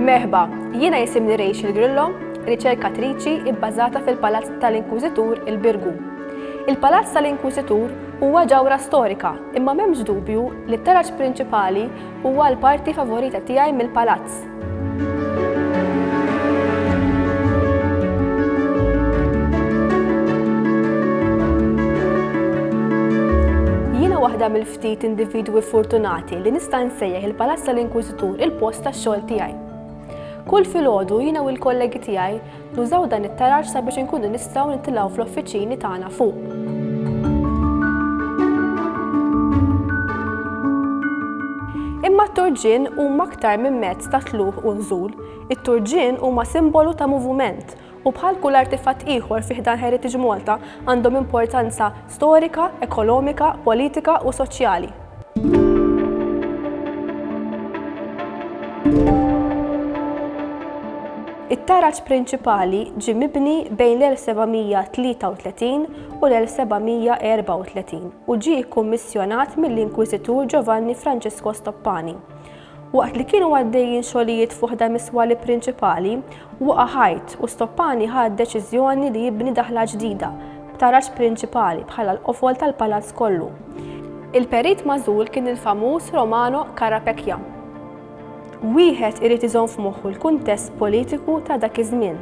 Merħba, jiena jisimni Rachel Grillo, riċerkatriċi bbażata fil-Palazz tal-Inkwiżitur il-Birgu. Il-Palazz tal-Inkwiżitur huwa ġawra storika, imma m'hemmx dubju li t-taraġġ prinċipali huwa l-parti favorita tiegħi mill-palazz. Jiena waħda mill-ftit individwi fortunati li nista' nsejjaħ il-Palazz tal-Inkwiżitur il-post tax-xogħol tiegħi. Kull filgħodu jiena u l-kollegi tiegħi nużaw dan it-taraġġ sabiex inkunu nistgħu nitilgħu fl-uffiċini tagħna fuq. Imma t-turġien huma aktar minn mezz ta' tluħ u nżul. It-turġien huma simbolu ta' muvument u bħal kull artifatt ieħor fih dan Heritage Malta għandhom importanza storika, ekonomika, politika u soċjali. It-taraġġ prinċipali ġie mibni bejn l-1733 u l-1734 u ġie kkummissjonat mill-Inkwiżitur Giovanni Francesco Stoppani. Waqt li kienu għaddejjin xogħlijiet fuq dan miswali prinċipali, waqa' ħajt u Stoppani ħadd deċiżjoni li jibni daħla ġdida b'taraġġ prinċipali bħala l-qofol tal-palazz kollu. Il-perit magħżul kien il-famuż Romano Carapecchia. Wieħed irid iżomm f'moħħu l-kuntest politiku ta' dak iż-żmien.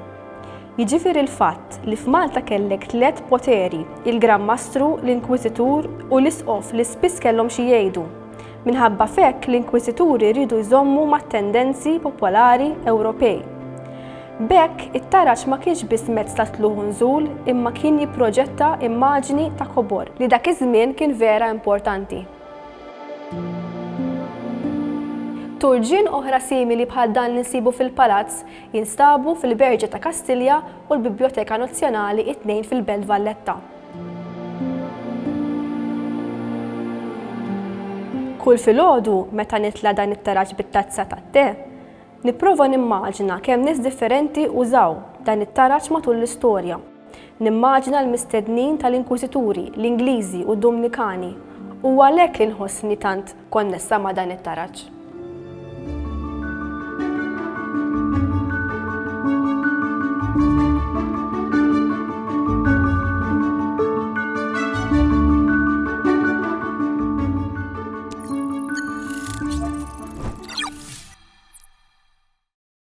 Jiġifieri l-fatt li f'Malta kellek tliet poteri, il-Gran Mastru, l-Inkwiżitur u l-Isqof li spiss kellhom xi jgħidu. Minħabba f'hekk l-Inkwiżituri jridu jżommu mat-tendenzi popolari Ewropej. B'hekk it-taraġġ ma kienx biss mezz ta' tluħ u nżul imma kien jipproġetta immaġni ta' kobor li dak iż-żmien kien vera importanti. Turġien oħra simili bħal dan li nsibu fil-palazz jinstabu fil-Berġa ta' Kastilja u l-Biblioteka Nazzjonali it-tnejn fil-Belt Valletta. Kull filgħodu meta nitla' dan it-taraġġ bit-tazza tat-te, nipprova nimmaġina kemm nies differenti użaw dan it-taraġġ matul l-istorja. Nimmaġina l-mistednin tal-Inkwiżituri, l-Ingliżi u d-Dominikani u għalhekk li nħossni tant konnessa ma' dan it-taraġġ.